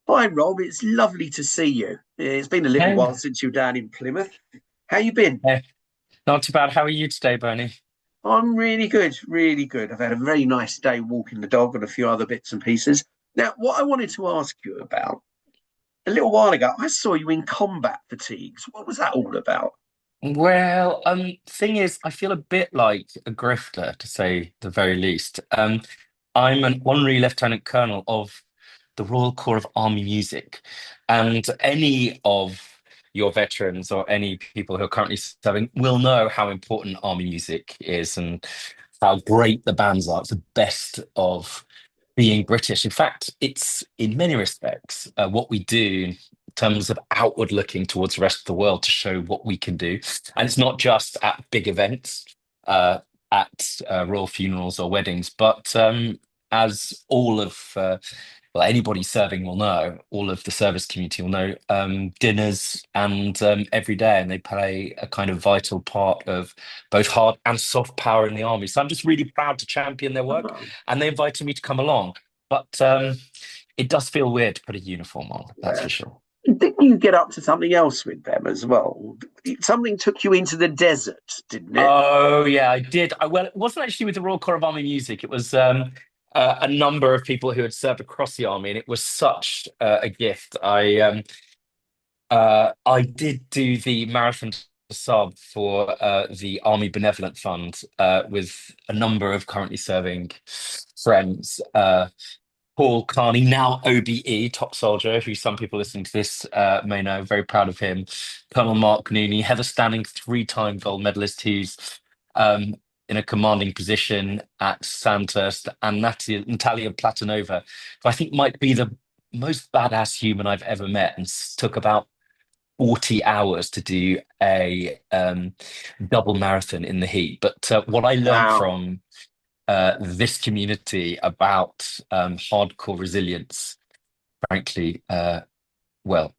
Hi, Rob. It's lovely to see you. It's been a little Hey, while since you were down in Plymouth. How you been? hey, not too bad. How are you today, Bernie? I'm really good, really good. I've had a very nice day walking the dog and a few other bits and pieces. Now, what I wanted to ask you about, a little while ago, I saw you in combat fatigues. What was that all about? Well, thing is, I feel a bit like a grifter, to say the very least. I'm an honorary lieutenant colonel of the Royal Corps of Army Music, and any of your veterans or any people who are currently serving will know how important army music is and how great the bands are. It's the best of being British. In fact, it's in many respects what we do in terms of outward looking towards the rest of the world to show what we can do. And it's not just at big events, uh, at royal funerals or weddings, but as all of well, anybody serving will know, all of the service community will know, dinners and every day, and they play a kind of vital part of both hard and soft power in the army. So I'm just really proud to champion their work, Oh, and they invited me to come along. But it does feel weird to put a uniform on, that's yeah. for sure. Didn't you get up to something else with them as well? Something took you into the desert, didn't it? Oh yeah, I did. Well, it wasn't actually with the Royal Corps of Army Music. It was a number of people who had served across the army, and it was such a gift. I did do the marathon sub for the Army Benevolent Fund with a number of currently serving friends. Paul Carney, now OBE, top soldier, who some people listening to this may know, very proud of him. Colonel Mark Nooney, Heather Stanning, three-time gold medalist, who's um, in a commanding position at Sandhurst, and Natalia Platonova, who I think might be the most badass human I've ever met, and took about 40 hours to do a double marathon in the heat. But what I learned Wow. from this community about hardcore resilience, frankly, well,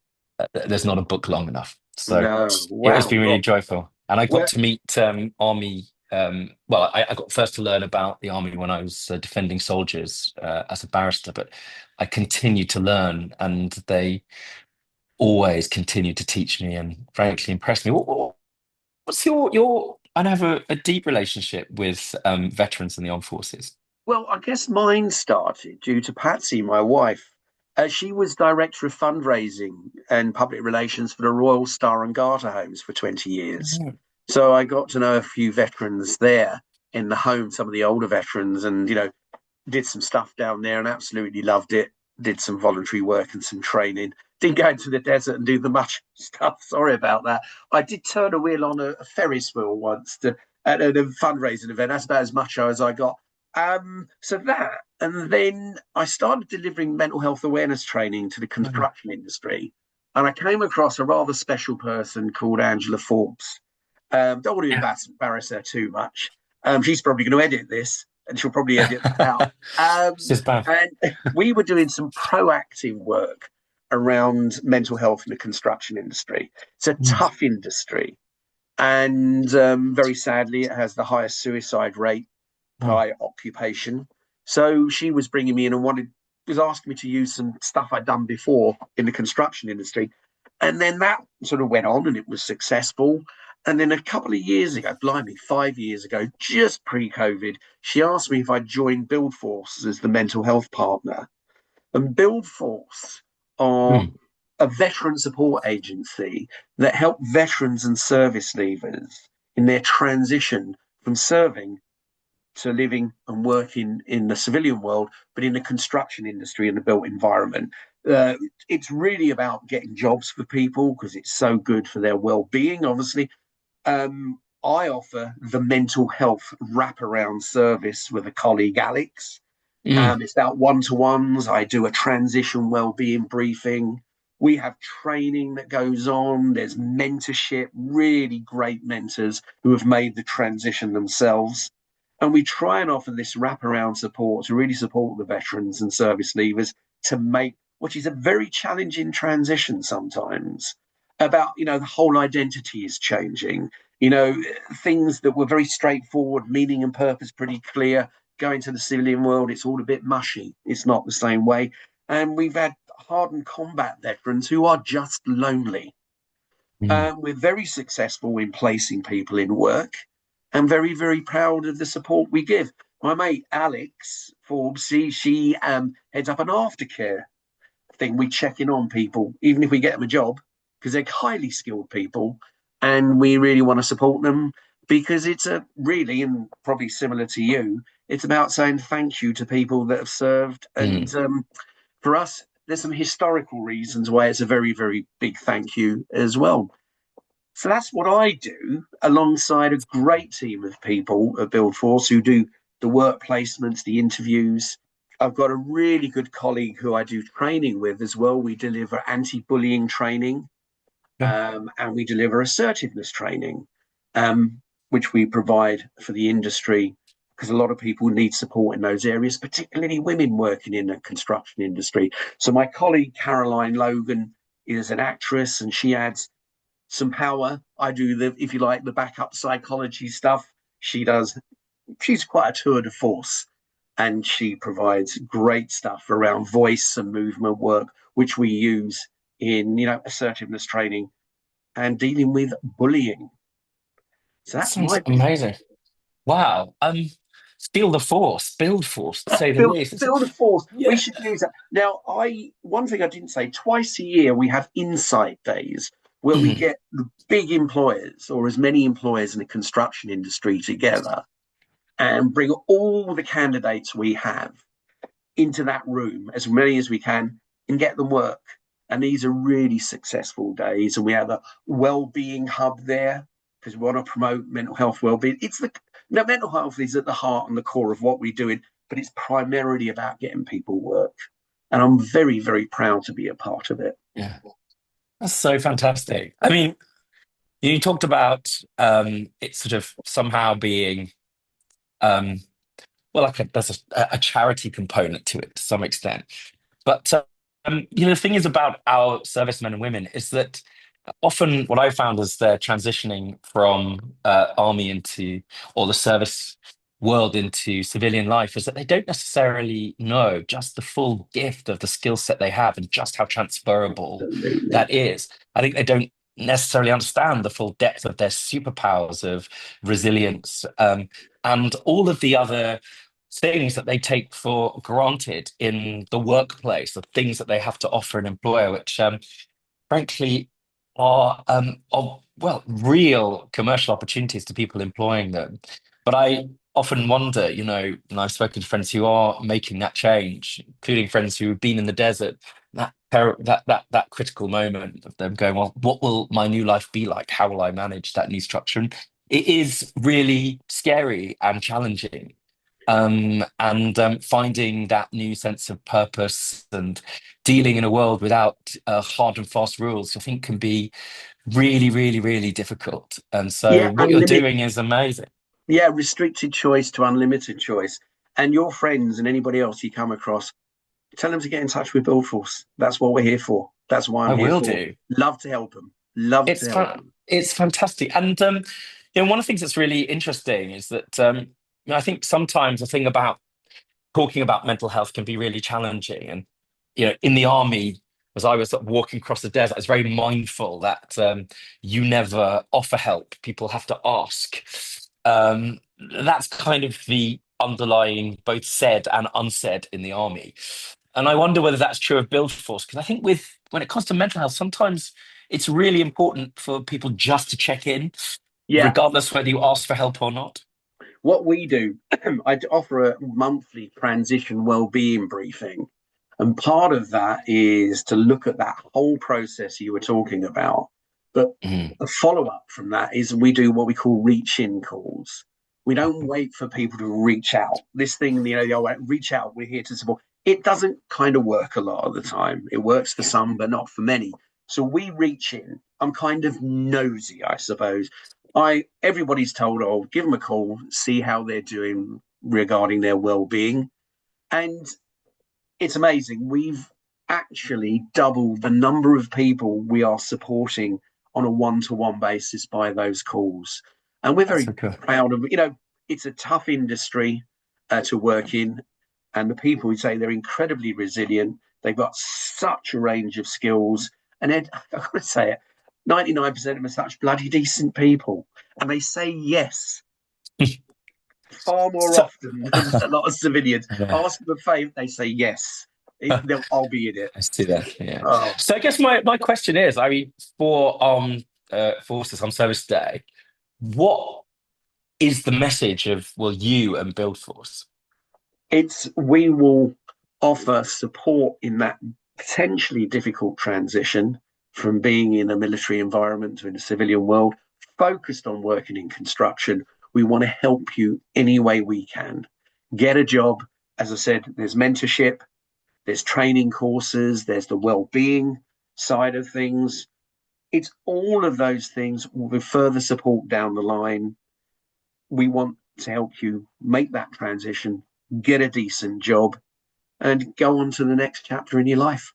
there's not a book long enough. So No. it has Wow, been really Rob. joyful. And I got Well, to meet Army. Well, I got first to learn about the Army when I was defending soldiers as a barrister, but I continued to learn, and they always continued to teach me and frankly impress me. What's your? I have a deep relationship with veterans in the armed forces. Well, I guess mine started due to Patsy, my wife. She was director of fundraising and public relations for the Royal Star and Garter homes for 20 years. Mm. So I got to know a few veterans there in the home, some of the older veterans, and, did some stuff down there and absolutely loved it. Did some voluntary work and some training. Didn't go into the desert and do the much stuff. Sorry about that. I did turn a wheel on a Ferris wheel once at a fundraising event. That's about as much as I got. So that, and then I started delivering mental health awareness training to the Mm. construction industry, and I came across a rather special person called Angela Forbes. Don't want to Yeah. embarrass her too much. She's probably going to edit this, and she'll probably edit that out. It's just bad. And we were doing some proactive work around mental health in the construction industry. It's a Mm. tough industry, and very sadly, it has the highest suicide rate Mm. by occupation. So she was bringing me in and was asking me to use some stuff I'd done before in the construction industry. And then that sort of went on and it was successful. And then a couple of years ago, blimey, 5 years ago, just pre COVID, she asked me if I'd join BuildForce as the mental health partner. And BuildForce are Mm. a veteran support agency that help veterans and service leavers in their transition from serving to living and working in the civilian world, but in the construction industry and the built environment. Uh, it's really about getting jobs for people because it's so good for their well-being. Obviously, I offer the mental health wraparound service with a colleague, Alex. Mm. It's about one-to-ones. I do a transition well-being briefing. We have training that goes on. There's mentorship, really great mentors who have made the transition themselves. And we try and offer this wraparound support to really support the veterans and service leavers to make, which is a very challenging transition sometimes, about, the whole identity is changing. You know, things that were very straightforward, meaning and purpose pretty clear, going to the civilian world, it's all a bit mushy. It's not the same way. And we've had hardened combat veterans who are just lonely. Mm. We're very successful in placing people in work and very, very proud of the support we give. My mate Alex Forbes, she heads up an aftercare thing. We check in on people, even if we get them a job, because they're highly skilled people, and we really want to support them because it's a really, and probably similar to you, it's about saying thank you to people that have served. Mm. And for us, there's some historical reasons why it's a very, very big thank you as well. So that's what I do alongside a great team of people at BuildForce who do the work placements, the interviews. I've got a really good colleague who I do training with as well. We deliver anti-bullying training, Yeah. and we deliver assertiveness training, um, which we provide for the industry because a lot of people need support in those areas, particularly women working in the construction industry. So my colleague Caroline Logan is an actress, and she adds some power. I do the, if you like, the backup psychology stuff. She does. She's quite a tour de force, and she provides great stuff around voice and movement work, which we use in assertiveness training and dealing with bullying. So That that's sounds my amazing. Wow. Feel the force, build force, to say the build least. build a force. We Yeah. should use that. Now, I one thing I didn't say, twice a year we have insight days where we Mm. get the big employers or as many employers in the construction industry together and bring all the candidates we have into that room, as many as we can, and get them work. And these are really successful days. And we have a well-being hub there because we want to promote mental health well-being. It's the mental health is at the heart and the core of what we're doing, but it's primarily about getting people work. And I'm very, very proud to be a part of it. Yeah. That's so fantastic. I mean, you talked about it sort of somehow being um, well, like there's a charity component to it to some extent. But the thing is about our servicemen and women is that often what I found as they're transitioning from army into or the service world into civilian life is that they don't necessarily know just the full gift of the skill set they have and just how transferable Absolutely. that is. I think they don't necessarily understand the full depth of their superpowers of resilience, and all of the other things that they take for granted in the workplace, the things that they have to offer an employer, which frankly are well real commercial opportunities to people employing them. But I often wonder, and I've spoken to friends who are making that change, including friends who have been in the desert, that critical moment of them going, well, what will my new life be like? How will I manage that new structure? And it is really scary and challenging. And finding that new sense of purpose and dealing in a world without hard and fast rules, I think can be really, really, really difficult. And Yeah, so what you're unlimited. doing is amazing. Yeah, restricted choice to unlimited choice. And your friends and anybody else you come across, tell them to get in touch with BuildForce. That's what we're here for. That's why I I'm here will for. do. Love to help them. Love to help them. It's fantastic. And one of the things that's really interesting is that I think sometimes the thing about talking about mental health can be really challenging. And in the army, as I was sort of walking across the desert, I was very mindful that you never offer help. People have to ask. That's kind of the underlying both said and unsaid in the army. And I wonder whether that's true of BuildForce, because I think when it comes to mental health, sometimes it's really important for people just to check in, Yeah, regardless whether you ask for help or not. what we do, I offer a monthly transition well-being briefing. And part of that is to look at that whole process you were talking about. But Mm. a follow-up from that is we do what we call reach-in calls. We don't wait for people to reach out. This thing, reach out, we're here to support. It doesn't kind of work a lot of the time. It works for some, but not for many. So we reach in. I'm kind of nosy, I suppose. Everybody's told, oh, give them a call, see how they're doing regarding their well-being. And it's amazing. We've actually doubled the number of people we are supporting on a one-to-one basis by those calls. And we're That's very so cool. proud of, it's a tough industry to work in. And the people who say they're incredibly resilient. They've got such a range of skills. And then, I've got to say it, 99% of them are such bloody decent people. And they say yes far more So, often than a lot of civilians. yeah, Ask them a favour, they say yes. I'll be in it. I see that. Yeah. Oh, So I guess my question is, I mean, for Forces on Service Day, what is the message of you and BuildForce? we will offer support in that potentially difficult transition from being in a military environment to in a civilian world, focused on working in construction. We want to help you any way we can. Get a job. As I said, there's mentorship, there's training courses, there's the well-being side of things. It's all of those things with further support down the line. We want to help you make that transition, get a decent job, and go on to the next chapter in your life.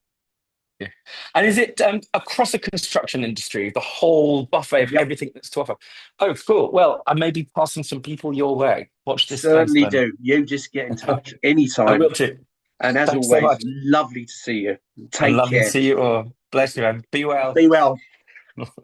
Yeah. And is it across the construction industry, the whole buffet of Yep, everything that's to offer? Oh, cool. Well, I may be passing some people your way. Watch this space, certainly then. do. You just get in touch I anytime. will too. And as Thanks so always, much. lovely to see you. And Take lovely to care. see you all. Bless you, man. Be well. Be well.